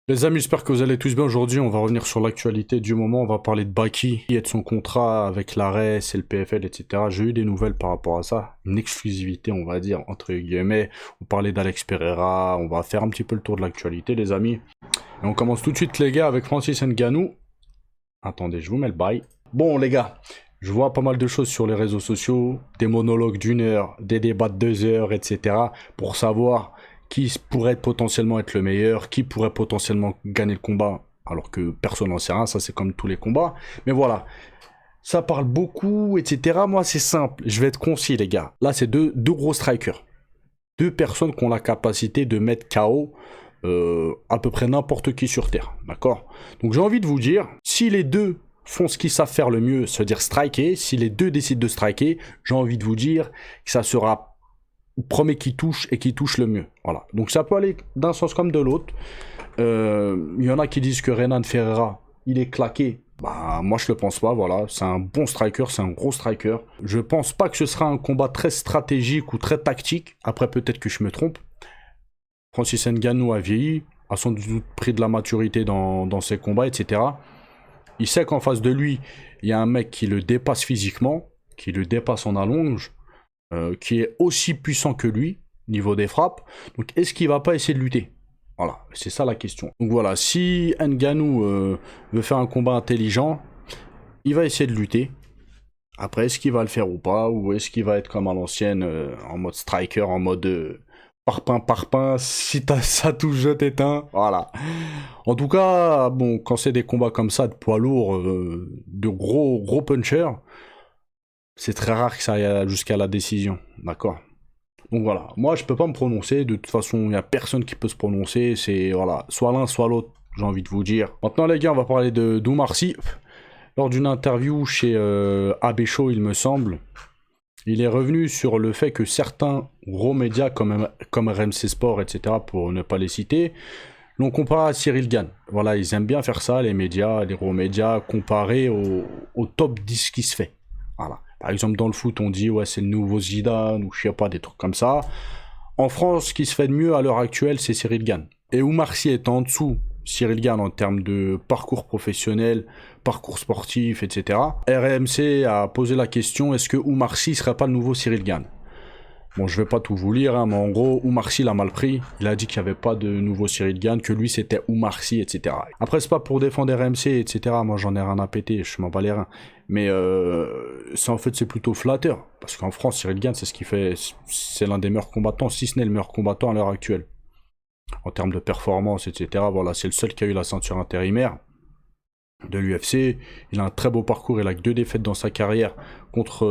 Les amis, j'espère que vous allez tous bien. Aujourd'hui, on va revenir sur l'actualité du moment. On va parler de Baki et de son contrat avec l'ARES et le PFL, etc. J'ai eu des nouvelles par rapport à ça. Une exclusivité, on va dire, entre guillemets. On parlait d'Alex Pereira. On va faire un petit peu le tour de l'actualité, les amis. Et on commence tout de suite, les gars, avec Francis Ngannou. Attendez, je vous mets le bail. Bon, les gars, je vois pas mal de choses sur les réseaux sociaux. Des monologues d'une heure, des débats de 2 heures, etc. Pour savoir qui pourrait potentiellement être le meilleur, qui pourrait potentiellement gagner le combat, alors que personne n'en sait rien, ça c'est comme tous les combats. Mais voilà, ça parle beaucoup, etc. Moi c'est simple, je vais être concis les gars. Là c'est deux gros strikers. Deux personnes qui ont la capacité de mettre KO à peu près n'importe qui sur Terre, d'accord? Donc j'ai envie de vous dire, si les deux font ce qu'ils savent faire le mieux, c'est-à-dire striker, si les deux décident de striker, j'ai envie de vous dire que ça sera premier qui touche et qui touche le mieux. Voilà. Donc ça peut aller d'un sens comme de l'autre. Il y en a qui disent que Renan Ferreira, il est claqué. Bah, moi je le pense pas, voilà. C'est un bon striker, c'est un gros striker. Je pense pas que ce sera un combat très stratégique ou très tactique. Après, peut-être que je me trompe. Francis Ngannou a vieilli, a sans doute pris de la maturité dans ses combats, etc. Il sait qu'en face de lui, il y a un mec qui le dépasse physiquement, qui le dépasse en allonge, qui est aussi puissant que lui, niveau des frappes. Donc est-ce qu'il va pas essayer de lutter? Voilà, c'est ça la question. Donc voilà, si Ngannou veut faire un combat intelligent, il va essayer de lutter. Après, est-ce qu'il va le faire ou pas? Ou est-ce qu'il va être comme à l'ancienne, en mode striker, en mode parpaing, si ça touche, je t'éteins. Voilà. En tout cas, bon, quand c'est des combats comme ça, de poids lourds, de gros punchers, c'est très rare que ça aille jusqu'à la décision, d'accord? Donc voilà, moi je peux pas me prononcer, de toute façon il y a personne qui peut se prononcer, c'est voilà, soit l'un soit l'autre, j'ai envie de vous dire. Maintenant les gars, on va parler de d'Oumar Sy. Lors d'une interview chez AB Show, il me semble, il est revenu sur le fait que certains gros médias comme RMC Sport, etc., pour ne pas les citer, l'ont comparé à Cyril Gane. Voilà, ils aiment bien faire ça, les médias, les gros médias, comparés au top 10 qui se fait. Voilà. Par exemple, dans le foot, on dit, ouais, c'est le nouveau Zidane, ou je sais pas, des trucs comme ça. En France, ce qui se fait de mieux à l'heure actuelle, c'est Cyril Gane. Et Oumar Sy est en dessous, Cyril Gane, en termes de parcours professionnel, parcours sportif, etc. RMC a posé la question, est-ce que Oumar Sy serait pas le nouveau Cyril Gane? Bon, je vais pas tout vous lire, hein, mais en gros, Oumar Sy l'a mal pris. Il a dit qu'il n'y avait pas de nouveau Cyril Gane, que lui c'était Oumar Sy, etc. Après, c'est pas pour défendre RMC, etc. Moi, j'en ai rien à péter, je m'en bats les reins. Mais ça, en fait, c'est plutôt flatteur. Parce qu'en France, Cyril Gane, c'est ce qui fait. C'est l'un des meilleurs combattants, si ce n'est le meilleur combattant à l'heure actuelle. En termes de performance, etc. Voilà, c'est le seul qui a eu la ceinture intérimaire de l'UFC. Il a un très beau parcours, il a que 2 défaites dans sa carrière contre,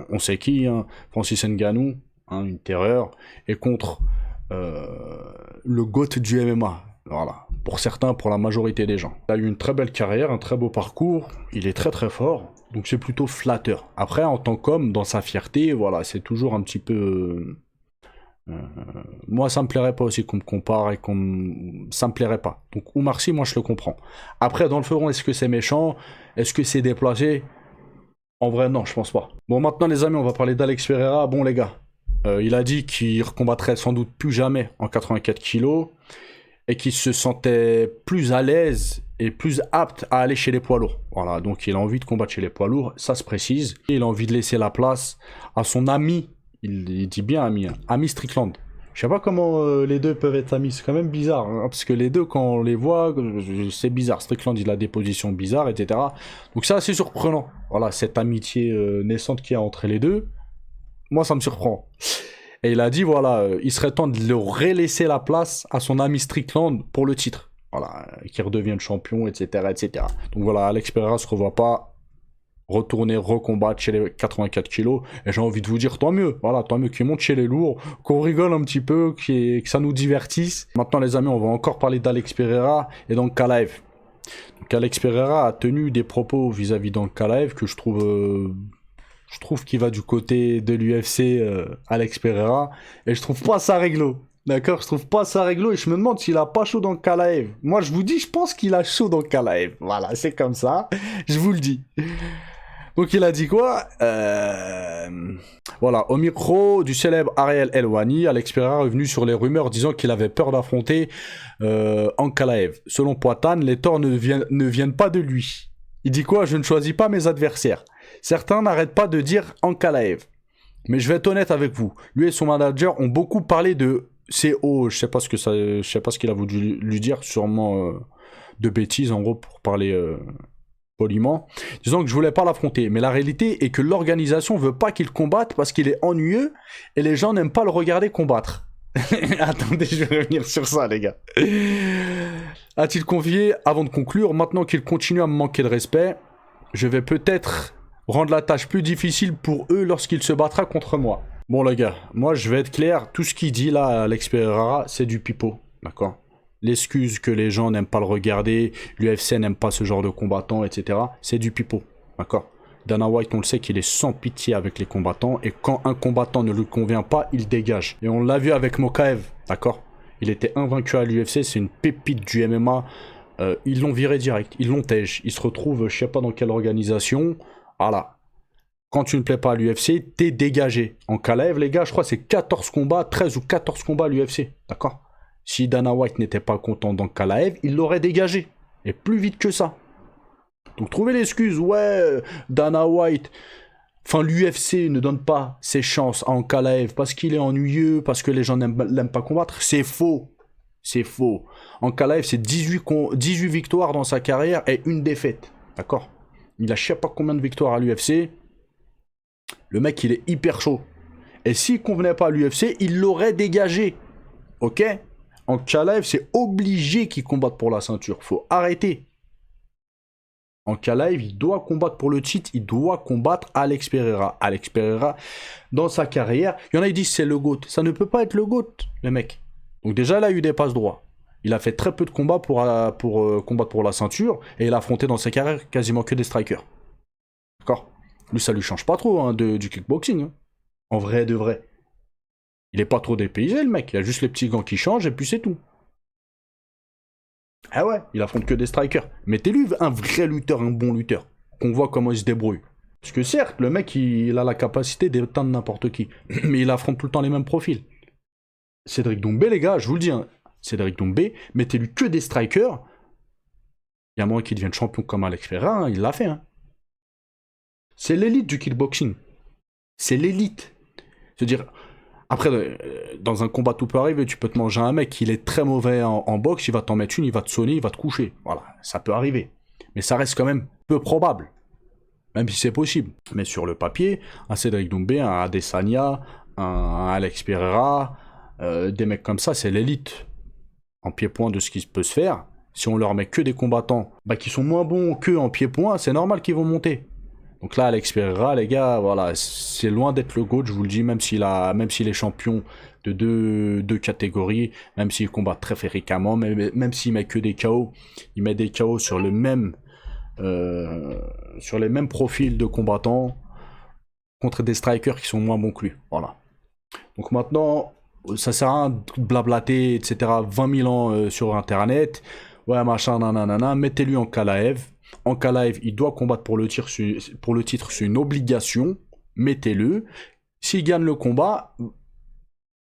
on sait qui, hein, Francis Ngannou, hein, une terreur, et contre le GOAT du MMA. Voilà, pour certains, pour la majorité des gens. Il a eu une très belle carrière, un très beau parcours, il est très très fort, donc c'est plutôt flatteur. Après, en tant qu'homme, dans sa fierté, voilà, c'est toujours un petit peu... moi, ça me plairait pas aussi qu'on me compare et ça me plairait pas. Donc, Oumar Sy, moi, je le comprends. Après, dans le front, est-ce que c'est méchant? Est-ce que c'est déplacé? En vrai, non, je pense pas. Bon, maintenant, les amis, on va parler d'Alex Pereira. Bon, les gars, il a dit qu'il recombattrait sans doute plus jamais en 84 kilos et qu'il se sentait plus à l'aise et plus apte à aller chez les poids lourds. Voilà, donc il a envie de combattre chez les poids lourds, ça se précise. Et il a envie de laisser la place à son ami, il dit bien ami, hein, ami Strickland. Je sais pas comment les deux peuvent être amis, c'est quand même bizarre, hein, parce que les deux, quand on les voit, c'est bizarre. Strickland, il a des positions bizarres, etc. Donc c'est assez surprenant. Voilà, cette amitié naissante qu'il y a entre les deux, moi ça me surprend. Et il a dit, voilà, il serait temps de le relaisser la place à son ami Strickland pour le titre. Voilà, qu'il redevienne champion, etc., etc. Donc voilà, Alex Pereira se revoit pas retourner, recombattre chez les 84 kilos. Et j'ai envie de vous dire, tant mieux. Voilà, tant mieux qu'il monte chez les lourds, qu'on rigole un petit peu, que ça nous divertisse. Maintenant, les amis, on va encore parler d'Alex Pereira et d'Ankalaev. Donc, Alex Pereira a tenu des propos vis-à-vis d'Ankalaev que je trouve qu'il va du côté de l'UFC, Alex Pereira, et je trouve pas ça réglo. D'accord, je trouve pas ça réglo et je me demande s'il a pas chaud dans Kalaev. Moi, je vous dis, je pense qu'il a chaud dans Kalaev. Voilà, c'est comme ça. Je vous le dis. Donc il a dit quoi Voilà, au micro du célèbre Ariel Helwani, Alex Pereira est revenu sur les rumeurs disant qu'il avait peur d'affronter Ankalaev. Selon Poatan, les torts ne viennent pas de lui. Il dit quoi? Je ne choisis pas mes adversaires. Certains n'arrêtent pas de dire Ankalaev. Mais je vais être honnête avec vous. Lui et son manager ont beaucoup parlé de CO. Je sais pas ce qu'il a voulu lui dire, sûrement de bêtises en gros pour parler poliment, disant que je voulais pas l'affronter. Mais la réalité est que l'organisation veut pas qu'il combatte parce qu'il est ennuyeux et les gens n'aiment pas le regarder combattre. Attendez, je vais revenir sur ça, les gars. A-t-il confié, avant de conclure, maintenant qu'il continue à me manquer de respect, je vais peut-être rendre la tâche plus difficile pour eux lorsqu'il se battra contre moi. Bon, les gars, moi, je vais être clair, tout ce qu'il dit là, Alex Pereira, c'est du pipeau, d'accord? L'excuse que les gens n'aiment pas le regarder, l'UFC n'aime pas ce genre de combattant, etc., c'est du pipeau, d'accord? Dana White, on le sait qu'il est sans pitié avec les combattants, et quand un combattant ne lui convient pas, il dégage. Et on l'a vu avec Mokaev, d'accord? Il était invaincu à l'UFC, c'est une pépite du MMA. Ils l'ont viré direct, ils l'ont tège. Il se retrouve, je sais pas dans quelle organisation. Voilà. Quand tu ne plais pas à l'UFC, t'es dégagé. En Kalaev, les gars, je crois que c'est 14 combats, 13 ou 14 combats à l'UFC, d'accord? Si Dana White n'était pas content dans Kalaev, il l'aurait dégagé. Et plus vite que ça. Donc trouvez l'excuse, ouais, Dana White, enfin l'UFC ne donne pas ses chances à Ankalaev parce qu'il est ennuyeux, parce que les gens l'aiment pas combattre. C'est faux. C'est faux. Ankalaev, c'est 18 victoires dans sa carrière et une défaite. D'accord? Il a je sais pas combien de victoires à l'UFC. Le mec, il est hyper chaud. Et s'il convenait pas à l'UFC, il l'aurait dégagé. Ok? Ankalaev, c'est obligé qu'il combatte pour la ceinture. Faut arrêter. Ankalaev, il doit combattre pour le titre, il doit combattre Alex Pereira. Alex Pereira, dans sa carrière, il y en a qui disent c'est le GOAT. Ça ne peut pas être le GOAT, le mec. Donc déjà, il a eu des passes droits. Il a fait très peu de combats pour combattre pour la ceinture, et il a affronté dans sa carrière quasiment que des strikers. D'accord? Lui, ça lui change pas trop hein, du kickboxing. Hein. En vrai de vrai. Il est pas trop dépaysé, le mec. Il a juste les petits gants qui changent, et puis c'est tout. Ah ouais, il affronte que des strikers. Mettez-lui un vrai lutteur, un bon lutteur. Qu'on voit comment il se débrouille. Parce que certes, le mec, il a la capacité d'éteindre n'importe qui. Mais il affronte tout le temps les mêmes profils. Cédric Doumbé, les gars, je vous le dis, hein, Cédric Doumbé, mettez-lui que des strikers. Il y a moyen qu'il devienne champion comme Alex Ferreira, hein, il l'a fait. Hein. C'est l'élite du kickboxing. C'est l'élite. C'est-à-dire, après, dans un combat, tout peut arriver. Tu peux te manger un mec, il est très mauvais en boxe, il va t'en mettre une, il va te sonner, il va te coucher. Voilà, ça peut arriver. Mais ça reste quand même peu probable. Même si c'est possible. Mais sur le papier, un Cédric Doumbé, un Adesanya, un Alex Pereira, des mecs comme ça, c'est l'élite. En pied-point de ce qui peut se faire. Si on leur met que des combattants qui sont moins bons qu'eux en pied-point, c'est normal qu'ils vont monter. Donc là, Alex Pereira, les gars, voilà, c'est loin d'être le GOAT, je vous le dis, même s'il est champion de deux catégories, même s'il combat très fréquemment, même s'il met que des KO, il met des KO sur les mêmes profils de combattants contre des strikers qui sont moins bons que lui. Voilà. Donc maintenant, ça sert à rien de blablater, etc. 20 000 ans sur Internet. Ouais, machin, nanana, mettez-lui en Kalaev. En Kalaev, il doit combattre pour le titre, c'est une obligation. Mettez-le. S'il gagne le combat,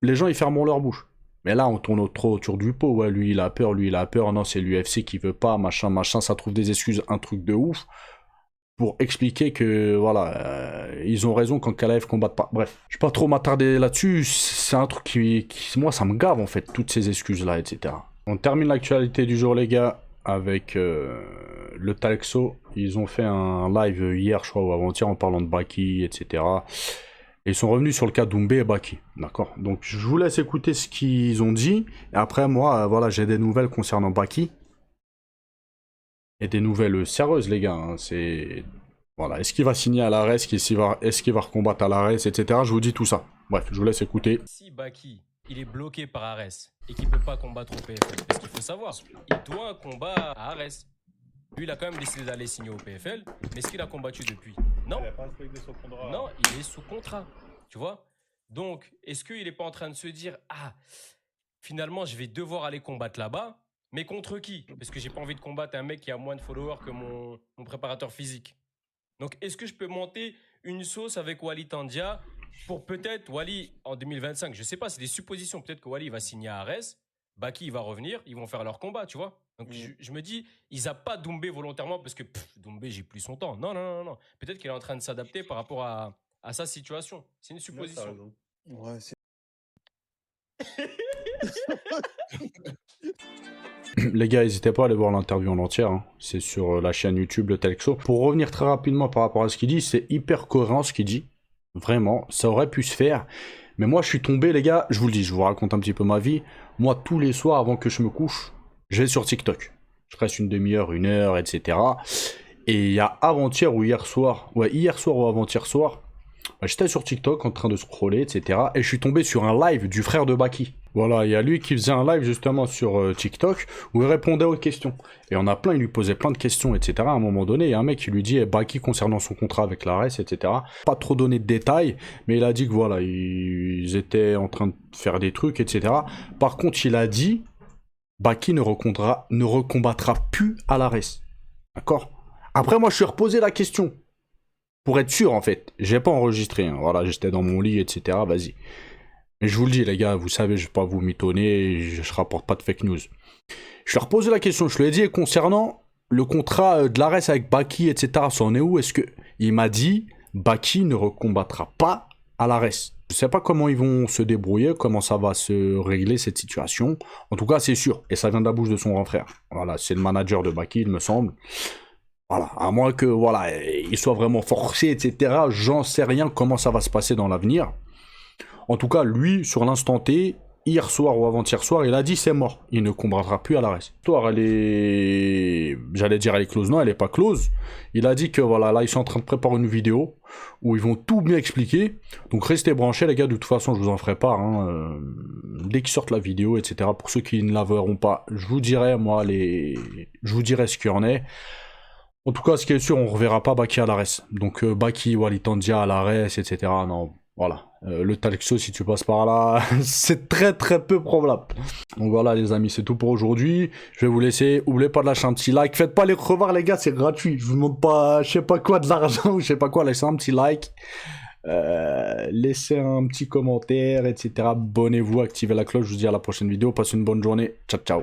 les gens ils fermeront leur bouche. Mais là, on tourne trop autour du pot. Ouais, lui il a peur, non, c'est l'UFC qui veut pas, machin, ça trouve des excuses, un truc de ouf. Pour expliquer que, voilà, ils ont raison quand Kalaev combatte pas. Bref, je vais pas trop m'attarder là-dessus. C'est un truc qui, moi, ça me gave en fait, toutes ces excuses-là, etc. On termine l'actualité du jour, les gars, avec le Talexo. Ils ont fait un live hier, je crois, ou avant-hier, en parlant de Baki, etc. Et ils sont revenus sur le cas Doumbé et Baki. D'accord? Donc, je vous laisse écouter ce qu'ils ont dit. Et après, moi, voilà, j'ai des nouvelles concernant Baki. Et des nouvelles sérieuses, les gars. Hein. C'est... Voilà. Est-ce qu'il va signer à l'ARES? Est-ce qu'il va recombattre à l'ARES, etc. Je vous dis tout ça. Bref, je vous laisse écouter. Si Baki, il est bloqué par Ares et qu'il peut pas combattre au PFL, parce qu'il faut savoir, il doit un combat à Ares. Lui, il a quand même décidé d'aller signer au PFL, mais est-ce qu'il a combattu depuis? Non. Il a pas respecté son contrat. Non, il est sous contrat. Tu vois? Donc, est-ce qu'il est pas en train de se dire, ah, finalement, je vais devoir aller combattre là-bas? Mais contre qui? Parce que j'ai pas envie de combattre un mec qui a moins de followers que mon préparateur physique. Donc, est-ce que je peux monter une sauce avec Wally Tandia pour peut-être Wally en 2025? Je sais pas, c'est des suppositions. Peut-être que Wally va signer à Arès, Baki il va revenir, ils vont faire leur combat, tu vois. Donc, je me dis, il zappent pas Doumbé volontairement parce que Doumbé, j'ai plus son temps. Non, non, non, non. Peut-être qu'il est en train de s'adapter par rapport à sa situation. C'est une supposition. Ouais, c'est... Les gars, n'hésitez pas à aller voir l'interview en entière, hein. C'est sur la chaîne YouTube, le Talk Show. Pour revenir très rapidement par rapport à ce qu'il dit, c'est hyper cohérent ce qu'il dit. Vraiment, ça aurait pu se faire. Mais moi, je suis tombé, les gars, je vous le dis, je vous raconte un petit peu ma vie. Moi, tous les soirs, avant que je me couche, je vais sur TikTok. Je reste une demi-heure, une heure, etc. Et il y a avant-hier ou hier soir, ouais, hier soir ou avant-hier soir, j'étais sur TikTok en train de scroller, etc. Et je suis tombé sur un live du frère de Baki. Voilà, il y a lui qui faisait un live justement sur TikTok où il répondait aux questions. Et on a plein, il lui posait plein de questions, etc. À un moment donné, il y a un mec qui lui dit Baki concernant son contrat avec l'ARES, etc. Pas trop donné de détails, mais il a dit que voilà, ils étaient en train de faire des trucs, etc. Par contre, il a dit Baki ne recombattra plus à l'ARES. D'accord? Après, moi, je suis reposé la question. Pour être sûr, en fait. J'ai pas enregistré, hein. Voilà, j'étais dans mon lit, etc. Vas-y. Mais je vous le dis, les gars, vous savez, je vais pas vous mitonner, je rapporte pas de fake news. Je lui ai reposé la question, je lui ai dit, concernant le contrat de l'ARES avec Baki, etc., ça en est où? Est-ce que... Il m'a dit, Baki ne recombattra pas à l'ARES. Je sais pas comment ils vont se débrouiller, comment ça va se régler cette situation. En tout cas, c'est sûr, et ça vient de la bouche de son grand frère. Voilà, c'est le manager de Baki, il me semble. Voilà, à moins que, voilà, il soit vraiment forcé, etc. J'en sais rien comment ça va se passer dans l'avenir. En tout cas, lui, sur l'instant T, hier soir ou avant-hier soir, il a dit c'est mort. Il ne combattra plus à l'ARES. L'histoire, elle est... J'allais dire elle est close. Non, elle est pas close. Il a dit que voilà, là, ils sont en train de préparer une vidéo où ils vont tout bien expliquer. Donc restez branchés, les gars. De toute façon, je vous en ferai part. Hein. Dès qu'ils sortent la vidéo, etc. Pour ceux qui ne la verront pas, je vous dirai, moi, je vous dirai ce qu'il y en est. En tout cas, ce qui est sûr, on ne reverra pas Baki à l'ARES. Donc Baki, Wally Tandia à l'ARES, etc. Non, voilà. Le Talk Show, si tu passes par là, c'est très très peu probable. Donc voilà les amis, c'est tout pour aujourd'hui. Je vais vous laisser. N'oubliez pas de lâcher un petit like. Faites pas les revoir les gars, c'est gratuit. Je vous demande pas, je sais pas quoi, de l'argent ou je sais pas quoi. Laissez un petit like. Laissez un petit commentaire, etc. Abonnez-vous, activez la cloche. Je vous dis à la prochaine vidéo. Passez une bonne journée. Ciao, ciao.